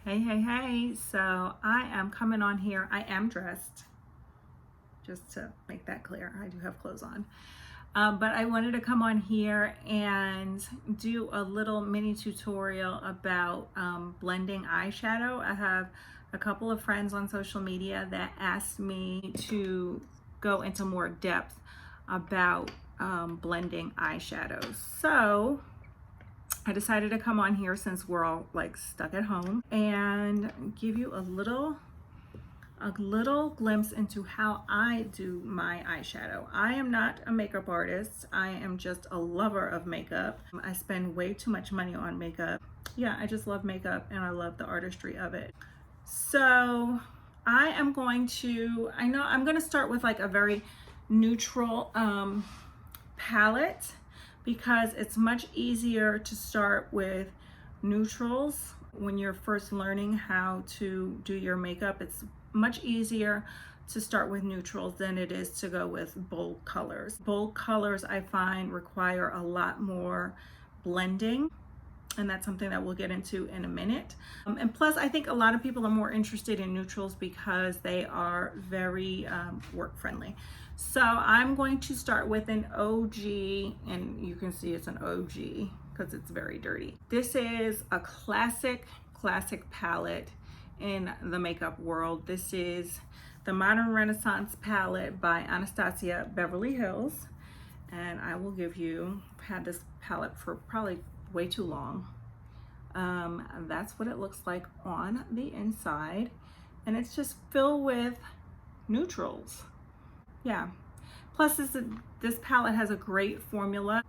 Hey. So I am coming on here. I am dressed, just to make that clear. I do have clothes on. But I wanted to come on here and do a little mini tutorial about blending eyeshadow. I have a couple of friends on social media that asked me to go into more depth about blending eyeshadows. So I decided to come on here since we're all like stuck at home and give you a little glimpse into how I do my eyeshadow. I am not a makeup artist. I am just a lover of makeup. I spend way too much money on makeup. Yeah, I just love makeup and I love the artistry of it. So I'm going to start with like a very neutral palette, because it's much easier to start with neutrals when you're first learning how to do your makeup. It's much easier to start with neutrals than it is to go with bold colors. Bold colors, I find, require a lot more blending, and that's something that we'll get into in a minute. And plus, I think a lot of people are more interested in neutrals because they are very work friendly. So I'm going to start with an OG, and you can see it's an OG because it's very dirty. This is a classic palette in the makeup world. This is the Modern Renaissance palette by Anastasia, Beverly Hills. And I will give you, I've had this palette for probably way too long. That's what it looks like on the inside. And it's just filled with neutrals. Yeah. Plus this palette has a great formula.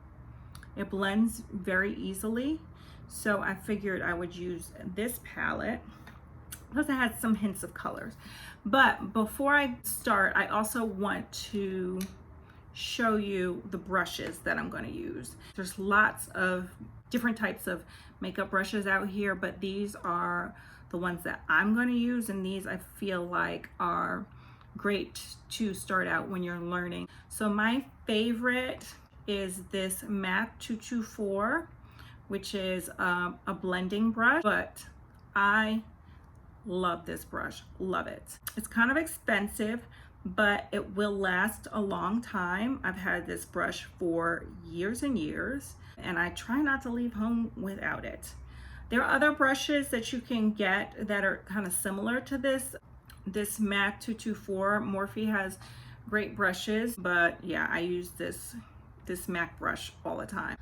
It blends very easily. So I figured I would use this palette. Plus it has some hints of colors. But before I start, I also want to show you the brushes that I'm going to use. There's lots of different types of makeup brushes out here, but these are the ones that I'm going to use, and these I feel like are great to start out when you're learning. So my favorite is this MAC 224, which is a blending brush, but I love this brush, love it. It's kind of expensive, but it will last a long time. I've had this brush for years and years, and I try not to leave home without it. There are other brushes that you can get that are kind of similar to this MAC 224. Morphe has great brushes, but yeah, I use this MAC brush all the time.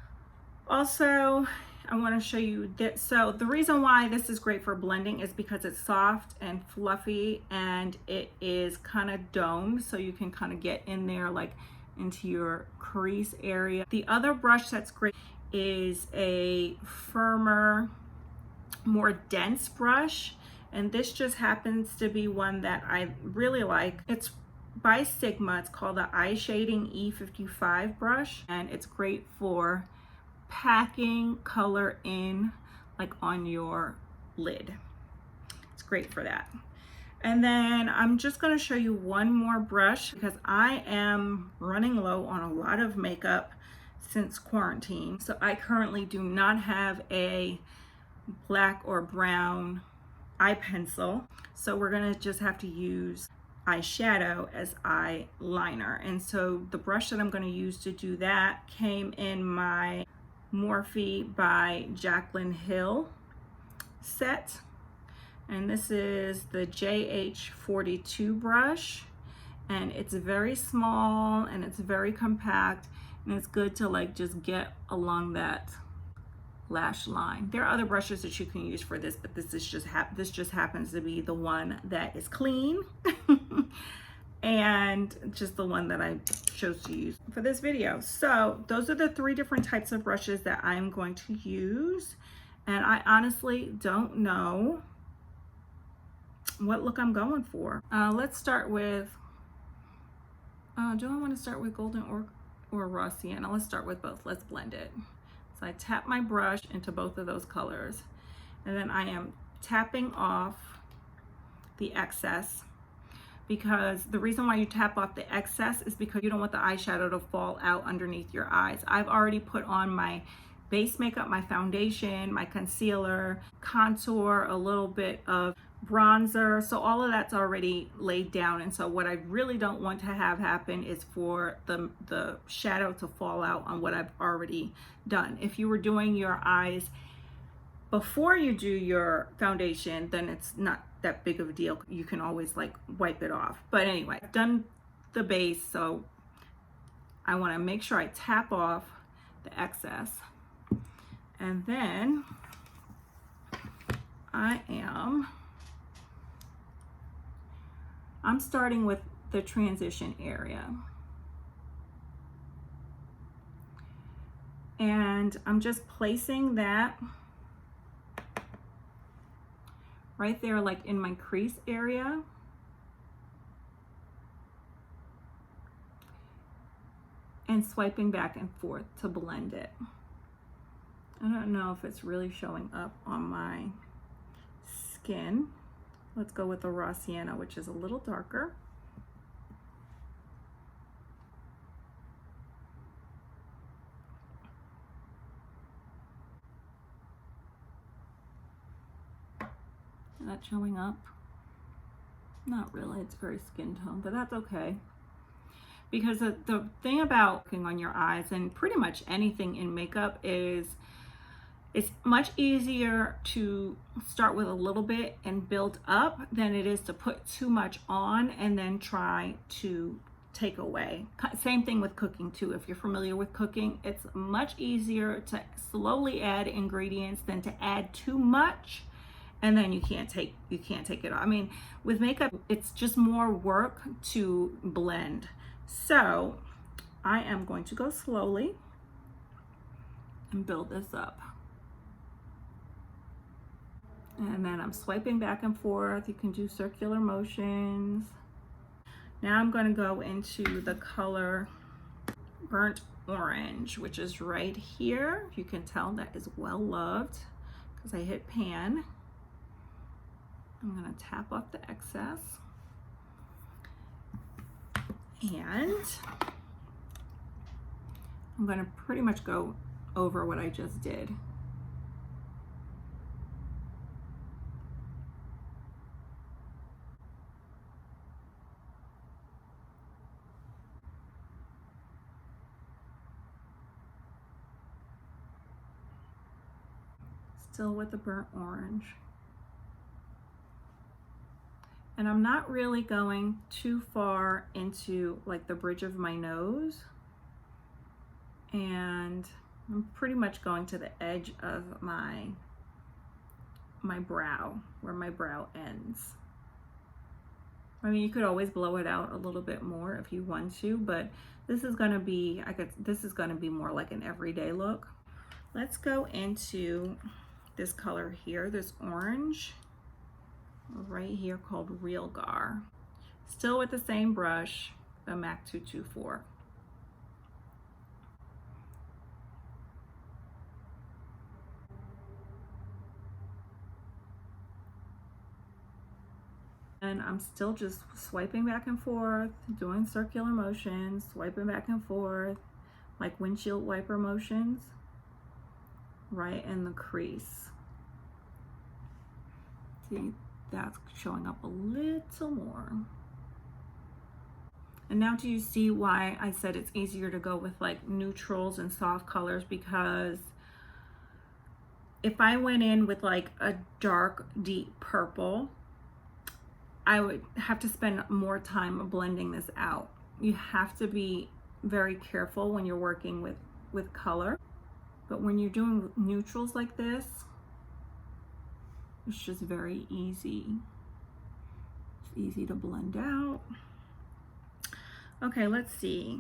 Also, I want to show you that. So the reason why this is great for blending is because it's soft and fluffy, and it is kind of domed, so you can kind of get in there like into your crease area. The other brush that's great is a firmer, more dense brush, and this just happens to be one that I really like. It's by Sigma. It's called the Eye Shading E55 brush, and it's great for packing color in like on your lid. It's great for that. And then I'm just going to show you one more brush because I am running low on a lot of makeup since quarantine. So I currently do not have a black or brown eye pencil, so we're going to just have to use eyeshadow as eyeliner. And so the brush that I'm going to use to do that came in my Morphe by Jaclyn Hill set, and this is the JH 42 brush, and it's very small and it's very compact, and it's good to like just get along that lash line. There are other brushes that you can use for this, but this just happens to be the one that is clean and just the one that I chose to use for this video. So those are the three different types of brushes that I'm going to use, and I honestly don't know what look I'm going for. Let's start with do I want to start with golden or raw sienna? Let's start with both. Let's blend it. So I tap my brush into both of those colors, and then I am tapping off the excess, because the reason why you tap off the excess is because you don't want the eyeshadow to fall out underneath your eyes. I've already put on my base makeup, my foundation, my concealer, contour, a little bit of bronzer. So all of that's already laid down. And so what I really don't want to have happen is for the shadow to fall out on what I've already done. If you were doing your eyes before you do your foundation, then it's not that big of a deal. You can always like wipe it off. But anyway, I've done the base, so I want to make sure I tap off the excess. And then I'm starting with the transition area. And I'm just placing that right there, like in my crease area. And swiping back and forth to blend it. I don't know if it's really showing up on my skin. Let's go with the raw sienna, which is a little darker. Is that showing up? Not really, it's very skin tone, but that's okay. Because the thing about working on your eyes and pretty much anything in makeup is it's much easier to start with a little bit and build up than it is to put too much on and then try to take away. Same thing with cooking too. If you're familiar with cooking, it's much easier to slowly add ingredients than to add too much and then you can't take it off. I mean, with makeup, it's just more work to blend. So I am going to go slowly and build this up. And then I'm swiping back and forth. You can do circular motions. Now I'm going to go into the color Burnt Orange, which is right here. You can tell that is well loved because I hit pan. I'm going to tap off the excess. And I'm going to pretty much go over what I just did. Still with the burnt orange. And I'm not really going too far into like the bridge of my nose. And I'm pretty much going to the edge of my brow, where my brow ends. I mean, you could always blow it out a little bit more if you want to, but this is gonna be, this is gonna be more like an everyday look. Let's go into this color here, this orange right here called Real Gar. Still with the same brush, the MAC 224. And I'm still just swiping back and forth, doing circular motions, swiping back and forth, like windshield wiper motions, right in the crease. See, that's showing up a little more. And now do you see why I said it's easier to go with like neutrals and soft colors? Because if I went in with like a dark, deep purple, I would have to spend more time blending this out. You have to be very careful when you're working with color. But when you're doing neutrals like this, it's just very easy. It's easy to blend out. Okay, let's see.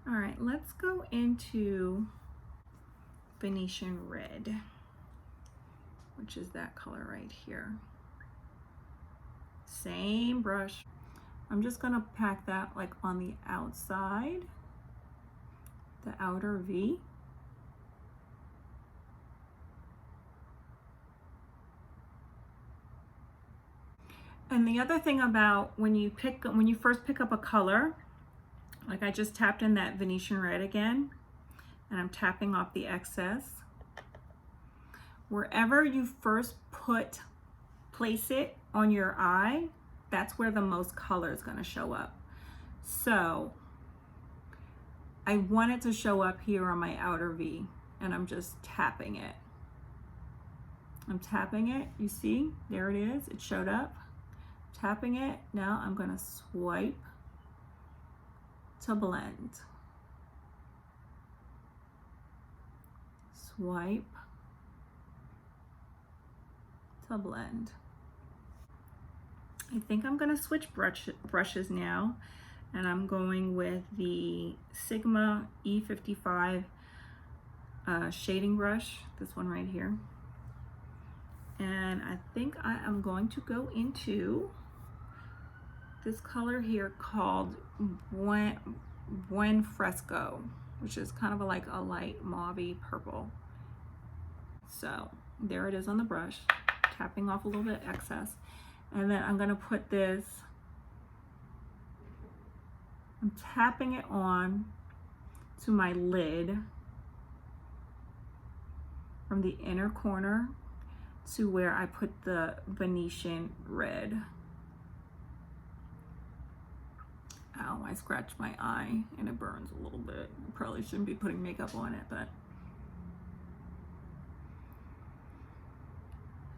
All right, let's go into Venetian Red, which is that color right here. Same brush. I'm just gonna pack that like on the outside, the outer V. And the other thing about when you first pick up a color, Like I just tapped in that Venetian red again, and I'm tapping off the excess. Wherever you first place it on your eye, that's where the most color is going to show up. So I want it to show up here on my outer V, and I'm just tapping it. I'm tapping it, you see, there it is, it showed up. Tapping it, now I'm gonna swipe to blend. Swipe to blend. I think I'm gonna switch brushes now, and I'm going with the Sigma E55 shading brush, this one right here. And I think I am going to go into this color here called Buen Fresco, which is kind of like a light mauve purple. So there it is on the brush, tapping off a little bit excess. And then I'm gonna put this, I'm tapping it on to my lid from the inner corner to where I put the Venetian red. Ow, I scratched my eye and it burns a little bit. I probably shouldn't be putting makeup on it, but.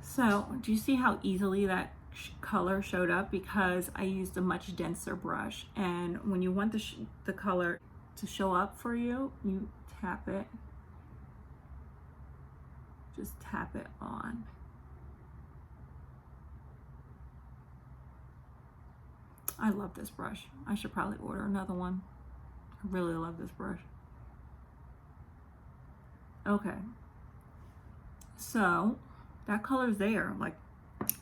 So, do you see how easily that color showed up? Because I used a much denser brush, and when you want the color to show up for you, you tap it. Just tap it on. I love this brush. I should probably order another one. I really love this brush. Okay. So that color's there. Like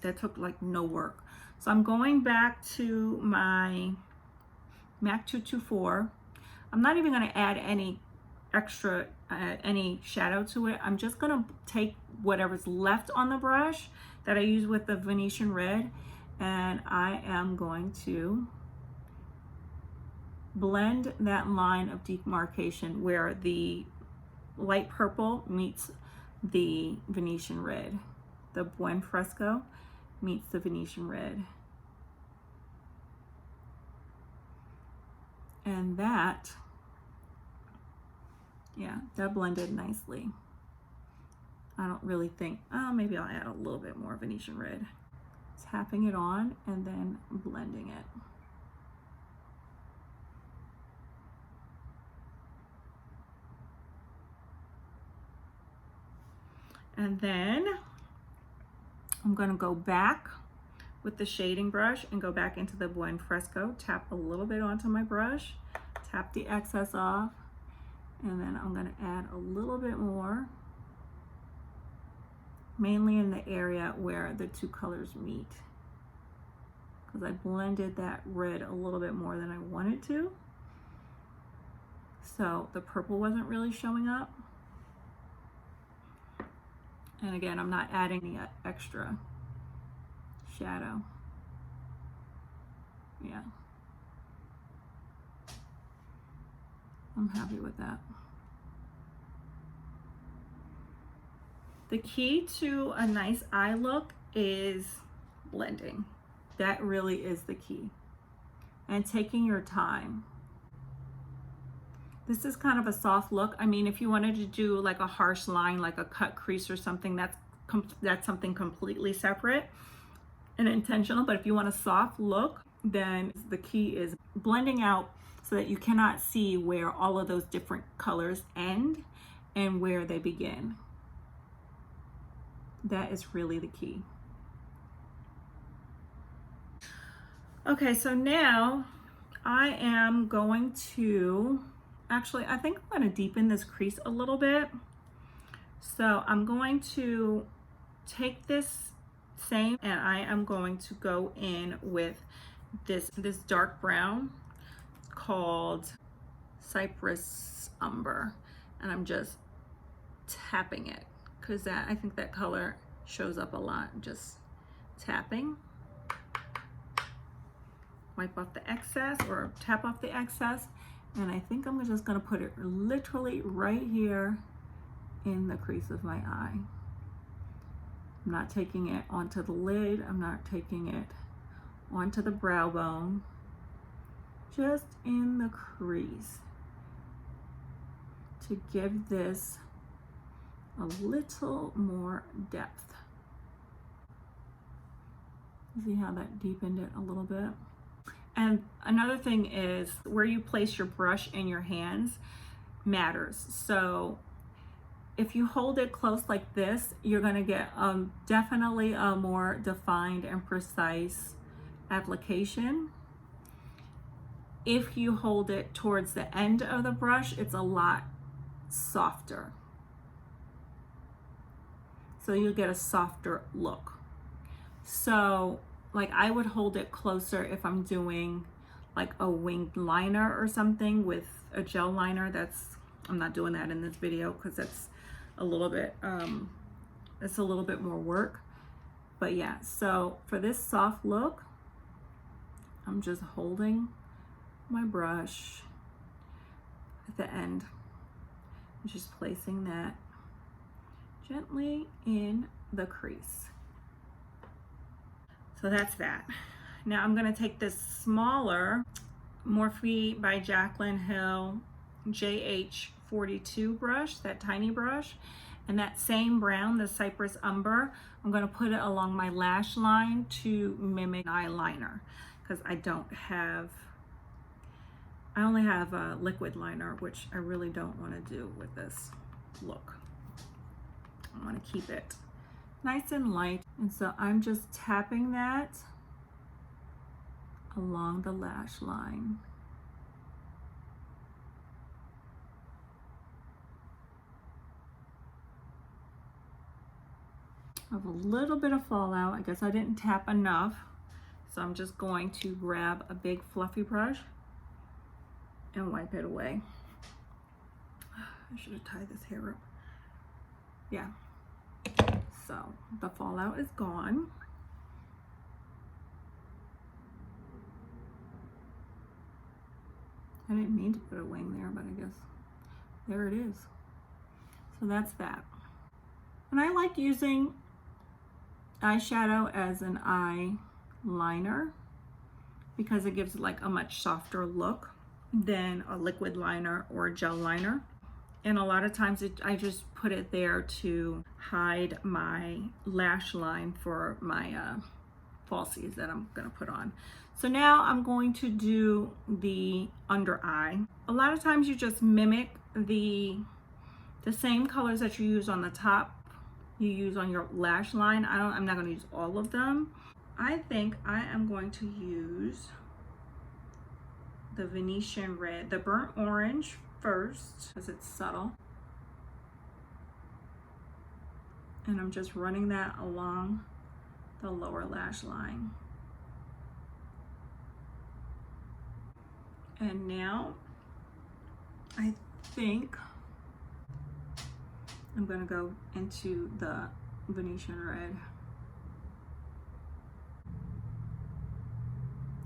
that took like no work. So I'm going back to my MAC 224. I'm not even going to add any extra, any shadow to it. I'm just going to take whatever's left on the brush that I use with the Venetian red, and I am going to blend that line of demarcation where the light purple meets the Venetian red. The Buen Fresco meets the Venetian red. And that, yeah, that blended nicely. I don't really think, oh, maybe I'll add a little bit more Venetian red. Tapping it on and then blending it. And then I'm going to go back with the shading brush and go back into the Buen Fresco, tap a little bit onto my brush, tap the excess off, and then I'm going to add a little bit more, mainly in the area where the two colors meet, because I blended that red a little bit more than I wanted to, so the purple wasn't really showing up. And again, I'm not adding any extra shadow. Yeah. I'm happy with that. The key to a nice eye look is blending. That really is the key. And taking your time. This is kind of a soft look. I mean, if you wanted to do like a harsh line, like a cut crease or something, that's something completely separate and intentional. But if you want a soft look, then the key is blending out so that you cannot see where all of those different colors end and where they begin. That is really the key. Okay, so now I am going to, actually, I think I'm going to deepen this crease a little bit. So I'm going to take this same, and I am going to go in with this dark brown called Cypress Umber, and I'm just tapping it because I think that color shows up a lot. Just tapping. Wipe off the excess or tap off the excess, And I think I'm just gonna put it literally right here in the crease of my eye. I'm not taking it onto the lid. I'm not taking it onto the brow bone, just in the crease to give this a little more depth. See how that deepened it a little bit? And another thing is where you place your brush in your hands matters. So if you hold it close like this, you're gonna get definitely a more defined and precise application. If you hold it towards the end of the brush, it's a lot softer. So you'll get a softer look. So like I would hold it closer if I'm doing like a winged liner or something with a gel liner. I'm not doing that in this video because it's a little bit more work. But yeah, so for this soft look, I'm just holding my brush at the end, just placing that gently in the crease. So that's that. Now I'm gonna take this smaller Morphe by Jaclyn Hill JH 42 brush, that tiny brush, and that same brown, the Cypress Umber, I'm gonna put it along my lash line to mimic eyeliner, because I only have a liquid liner, which I really don't want to do with this look. I want to keep it nice and light, and so I'm just tapping that along the lash line. I have a little bit of fallout. I guess I didn't tap enough, so I'm just going to grab a big fluffy brush and wipe it away. I should have tied this hair up. Yeah. So the fallout is gone. I didn't mean to put a wing there, but I guess there it is. So that's that. And I like using eyeshadow as an eyeliner because it gives like a much softer look than a liquid liner or a gel liner. And a lot of times I just put it there to hide my lash line for my falsies that I'm gonna put on. So now I'm going to do the under eye. A lot of times you just mimic the same colors that you use on the top, you use on your lash line. I'm not gonna use all of them. I think I am going to use the Venetian red, the burnt orange first, because it's subtle. And I'm just running that along the lower lash line. And now I think I'm gonna go into the Venetian red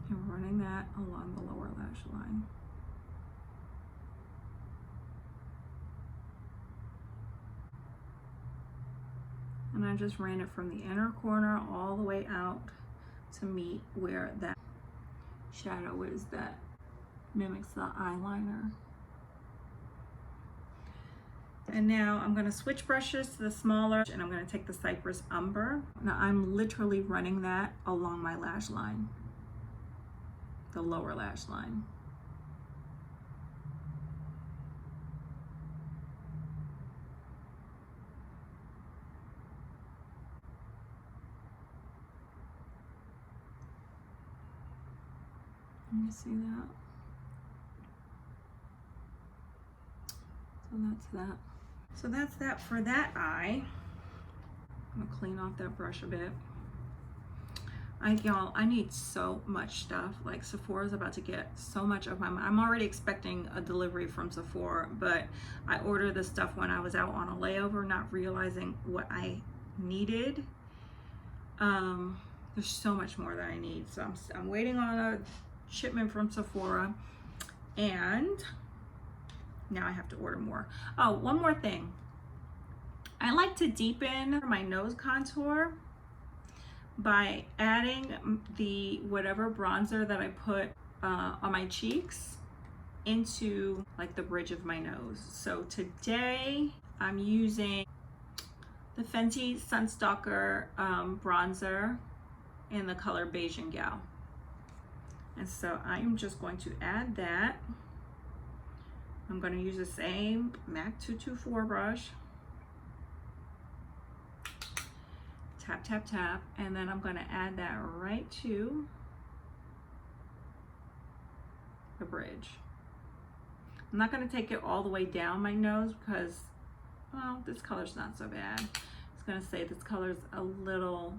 and running that along the lower lash line. And I just ran it from the inner corner all the way out to meet where that shadow is that mimics the eyeliner. And now I'm gonna switch brushes to the smaller, and I'm gonna take the Cypress Umber. Now I'm literally running that along my lash line, the lower lash line. You see that? So that's that. So that's that for that eye. I'm gonna clean off that brush a bit. Y'all, I need so much stuff. Like Sephora's about to get so much of I'm already expecting a delivery from Sephora, but I ordered the stuff when I was out on a layover, not realizing what I needed. There's so much more that I need. So I'm waiting on a shipment from Sephora, and Now I have to order more. Oh, one more thing. I like to deepen my nose contour by adding the whatever bronzer that I put on my cheeks into like the bridge of my nose. So today I'm using the Fenty Stalk'r bronzer in the color Bajan Gyal. And so I am just going to add that. I'm going to use the same MAC 224 brush. Tap, tap, tap. And then I'm going to add that right to the bridge. I'm not going to take it all the way down my nose because, well, this color's not so bad. I was going to say this color's a little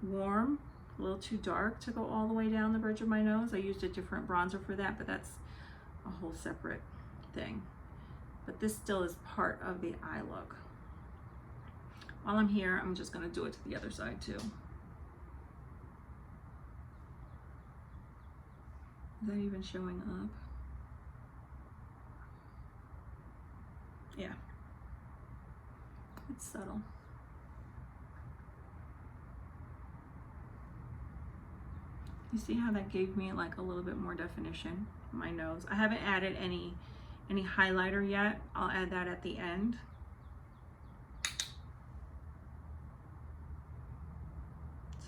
warm, a little too dark to go all the way down the bridge of my nose. I used a different bronzer for that, but that's a whole separate thing. But this still is part of the eye look. While I'm here, I'm just going to do it to the other side too. Is that even showing up? Yeah. It's subtle. You see how that gave me like a little bit more definition in my nose? I haven't added any highlighter yet. I'll add that at the end.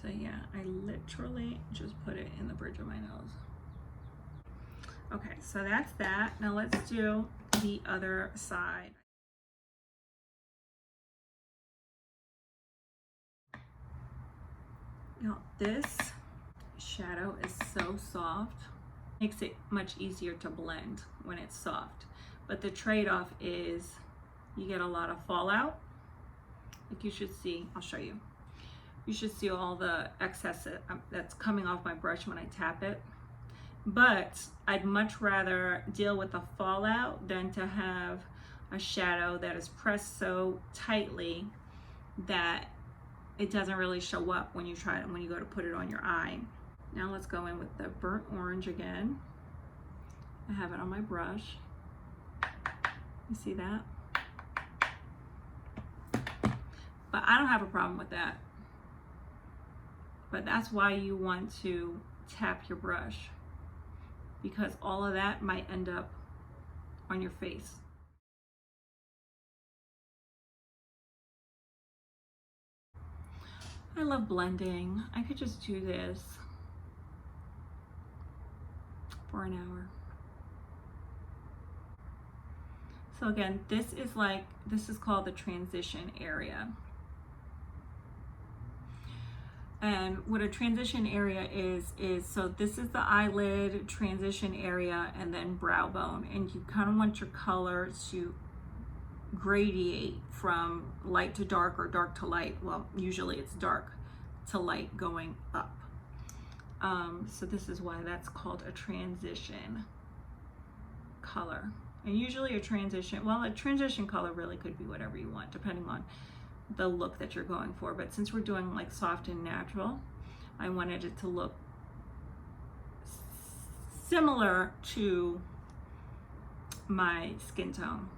So yeah, I literally just put it in the bridge of my nose. Okay, so that's that. Now let's do the other side. Now this shadow is so soft, makes it much easier to blend when it's soft. But the trade-off is you get a lot of fallout. Like you should see, I'll show you. You should see all the excess that's coming off my brush when I tap it. But I'd much rather deal with the fallout than to have a shadow that is pressed so tightly that it doesn't really show up when you go to put it on your eye. Now let's go in with the burnt orange again. I have it on my brush. You see that? But I don't have a problem with that. But that's why you want to tap your brush, because all of that might end up on your face. I love blending. I could just do this for an hour. So again, this is called the transition area. And what a transition area is so this is the eyelid transition area and then brow bone, and you kind of want your color to gradiate from light to dark or dark to light. Well, usually it's dark to light going up. So this is why that's called a transition color. And usually a transition color really could be whatever you want, depending on the look that you're going for. But since we're doing like soft and natural, I wanted it to look similar to my skin tone.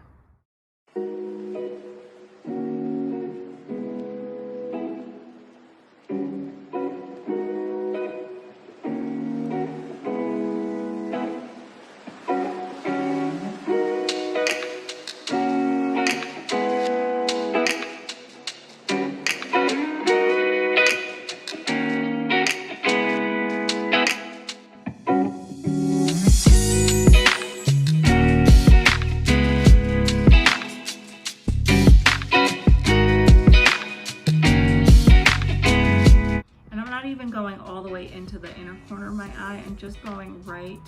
Into the inner corner of my eye, and just going right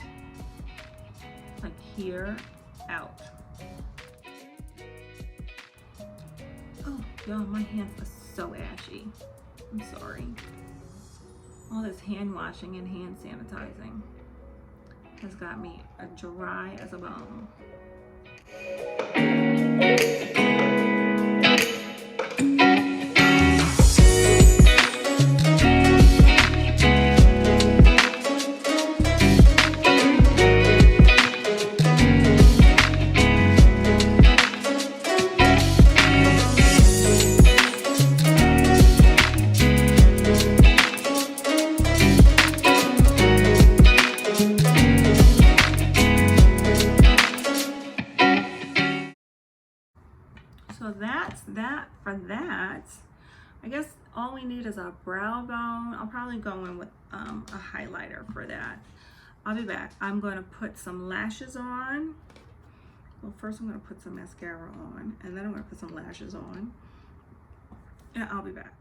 like here out. Oh y'all, my hands are so ashy. I'm sorry. All this hand washing and hand sanitizing has got me dry as a bone. So that's that for that. I guess all we need is a brow bone. I'll probably go in with a highlighter for that. I'll be back. I'm going to put some lashes on. Well, first I'm going to put some mascara on, and then I'm going to put some lashes on. And I'll be back.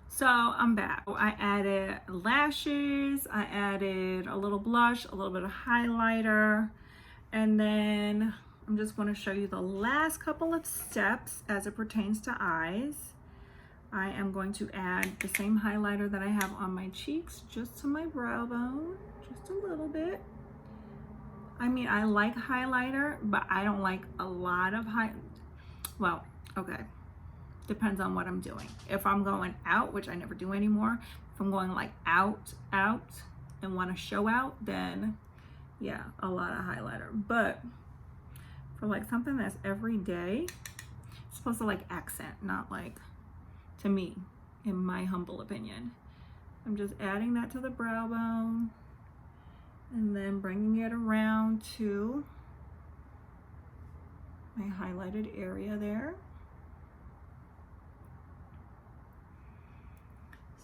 So I'm back. I added lashes, I added a little blush, a little bit of highlighter, and then I'm just going to show you the last couple of steps as it pertains to eyes. I am going to add the same highlighter that I have on my cheeks just to my brow bone, just a little bit. I mean, I like highlighter, but I don't like a lot of well, okay. Depends on what I'm doing. If I'm going out, which I never do anymore, if I'm going like out and want to show out, then yeah, a lot of highlighter. But for like something that's every day, it's supposed to like accent, not like, to me, in my humble opinion. I'm just adding that to the brow bone and then bringing it around to my highlighted area there.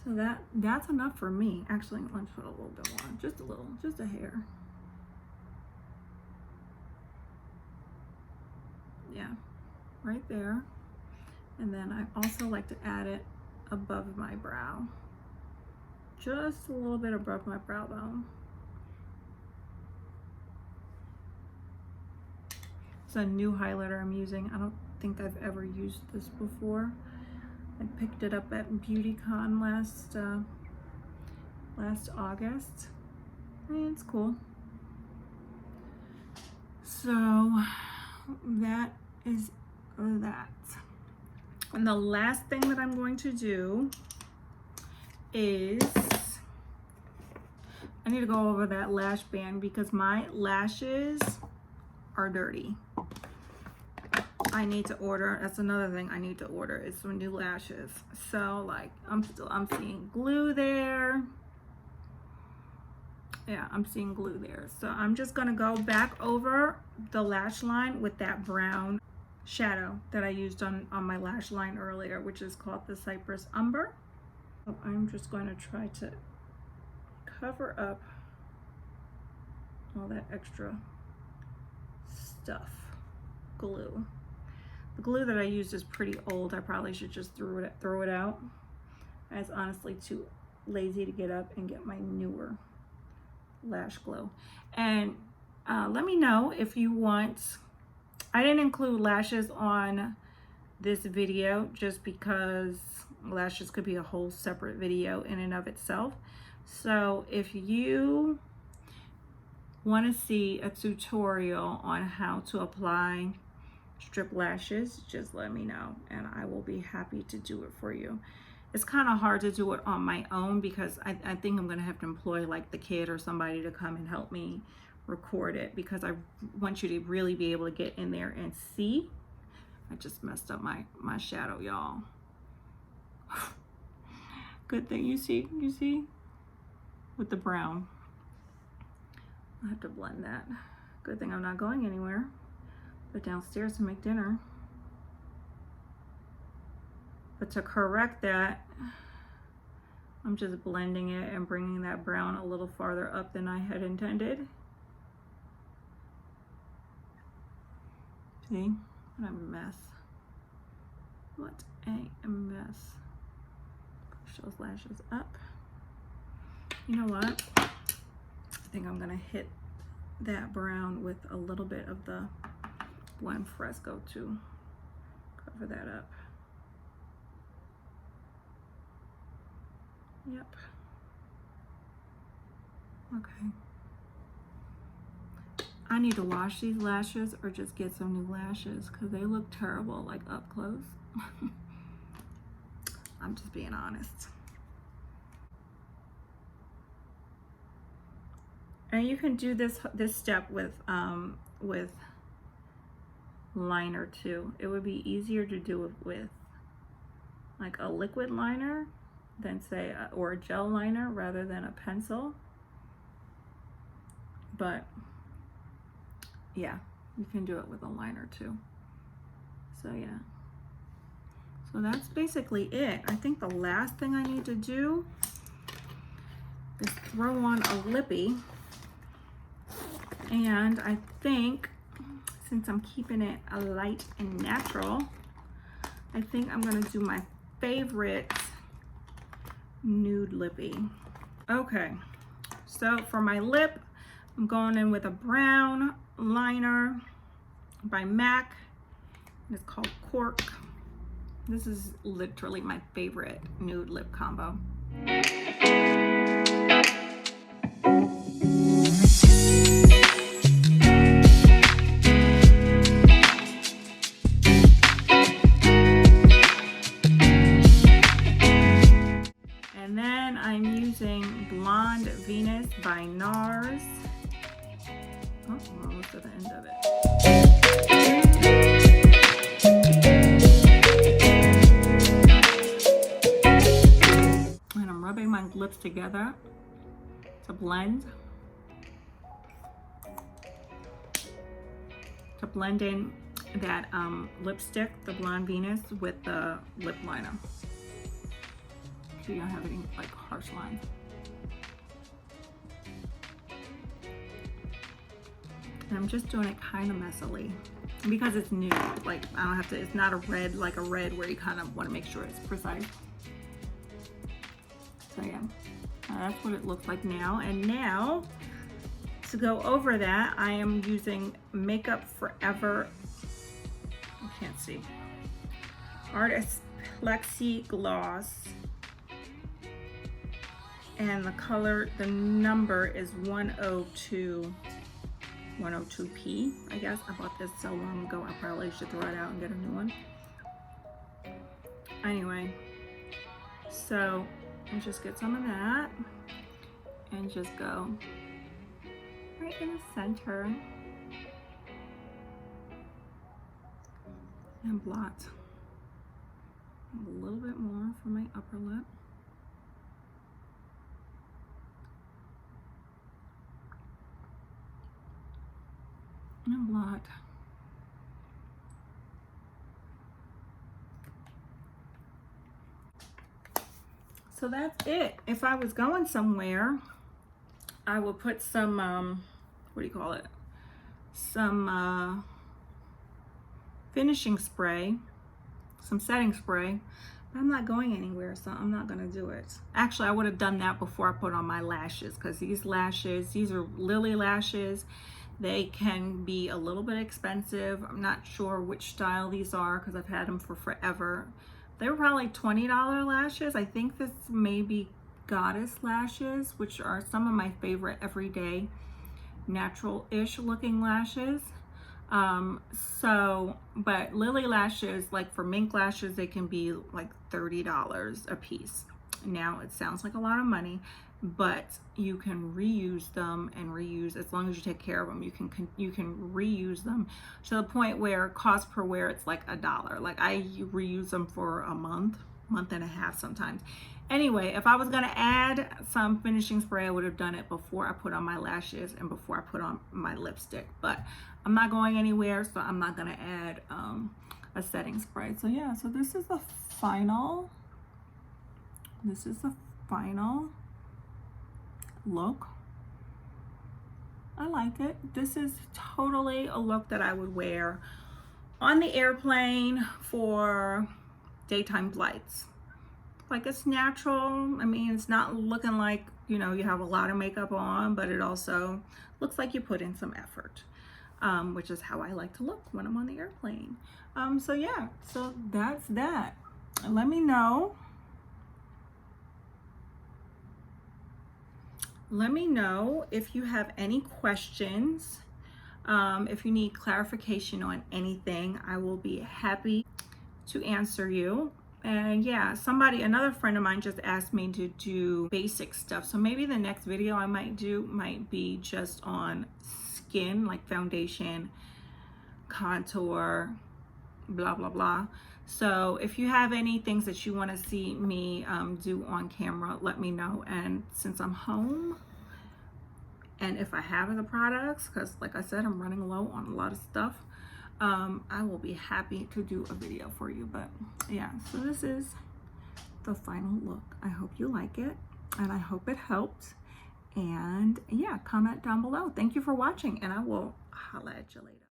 So that's enough for me. Actually, let's put a little bit more, just a little, just a hair. Yeah, right there. And then I also like to add it above my brow. Just a little bit above my brow bone. It's a new highlighter I'm using. I don't think I've ever used this before. I picked it up at BeautyCon last August. And it's cool. So that is that. And the last thing that I'm going to do is I need to go over that lash band because my lashes are dirty. I need to order, that's another thing I need to order, is some new lashes. So like I'm seeing glue there. Yeah, I'm seeing glue there. So I'm just gonna go back over the lash line with that brown shadow that I used on my lash line earlier, which is called the Cypress Umber. So I'm just going to try to cover up all that extra stuff. Glue. The glue that I used is pretty old. I probably should just throw it out. I was honestly too lazy to get up and get my newer lash glue. And let me know if you want. I didn't include lashes on this video just because lashes could be a whole separate video in and of itself. So if you want to see a tutorial on how to apply strip lashes, just let me know and I will be happy to do it for you. It's kind of hard to do it on my own because I think I'm going to have to employ like the kid or somebody to come and help me record it because I want you to really be able to get in there and see. I just messed up my shadow, y'all. Good thing you see with the brown. I have to blend that. Good thing I'm not going anywhere but downstairs to make dinner. But to correct that, I'm just blending it and bringing that brown a little farther up than I had intended. See? What a mess. What a mess. Push those lashes up. You know what? I think I'm gonna hit that brown with a little bit of the Blend Fresco to cover that up. Yep. Okay. I need to wash these lashes or just get some new lashes because they look terrible like up close. I'm just being honest. And you can do this step with liner too. It would be easier to do it with like a liquid liner than say or a gel liner rather than a pencil. But yeah, you can do it with a liner too. So yeah, so that's basically it. I think the last thing I need to do is throw on a lippy. And I think, since I'm keeping it a light and natural, I think I'm gonna do my favorite nude lippy. Okay, so for my lip, I'm going in with a brown liner by MAC. It's called Cork. This is literally my favorite nude lip combo. And then I'm using Blonde Venus by NARS. Oh, I'm almost to the end of it. And I'm rubbing my lips together to blend. To blend in that lipstick, the Blonde Venus, with the lip liner. So you don't have any like harsh lines. And I'm just doing it kind of messily because it's nude. Like I don't have to, it's not a red like a red where you kind of want to make sure it's precise. So yeah, that's what it looks like now. And now to go over that, I am using Makeup Forever, I can't see, Artist Plexi-Gloss. And the color, the number is 102P, I guess. I bought this so long ago, I probably should throw it out and get a new one. Anyway, so I'll just get some of that and just go right in the center and blot a little bit more for my upper lip. And blot. So that's it. If I was going somewhere, I would put some, what do you call it? Some finishing spray, some setting spray. But I'm not going anywhere, so I'm not gonna do it. Actually, I would have done that before I put on my lashes, because these lashes, these are Lilly lashes. They can be a little bit expensive. I'm not sure which style these are because I've had them for forever. They were probably $20 lashes. I think this may be Goddess lashes, which are some of my favorite everyday natural-ish looking lashes. But Lilly lashes, like for mink lashes, they can be like $30 a piece. Now it sounds like a lot of money, but you can reuse them and reuse, as long as you take care of them, you can reuse them to the point where cost per wear it's like $1. Like I reuse them for a month and a half sometimes. Anyway, if I was gonna add some finishing spray, I would have done it before I put on my lashes and before I put on my lipstick, but I'm not going anywhere, so I'm not gonna add a setting spray. So yeah, so this is the final look. I like it. This is totally a look that I would wear on the airplane for daytime flights. Like, it's natural. I mean, it's not looking like, you know, you have a lot of makeup on, but it also looks like you put in some effort, which is how I like to look when I'm on the airplane. So yeah, so that's that. Let me know. Let me know if you have any questions, if you need clarification on anything. I will be happy to answer you. And yeah, another friend of mine just asked me to do basic stuff. So maybe the next video I might do might be just on skin, like foundation, contour, blah, blah, blah. So if you have any things that you want to see me do on camera, let me know. And since I'm home, and if I have the products, because like I said, I'm running low on a lot of stuff, I will be happy to do a video for you. But yeah, so this is the final look. I hope you like it, and I hope it helped. And yeah, comment down below. Thank you for watching, and I will holla at you later.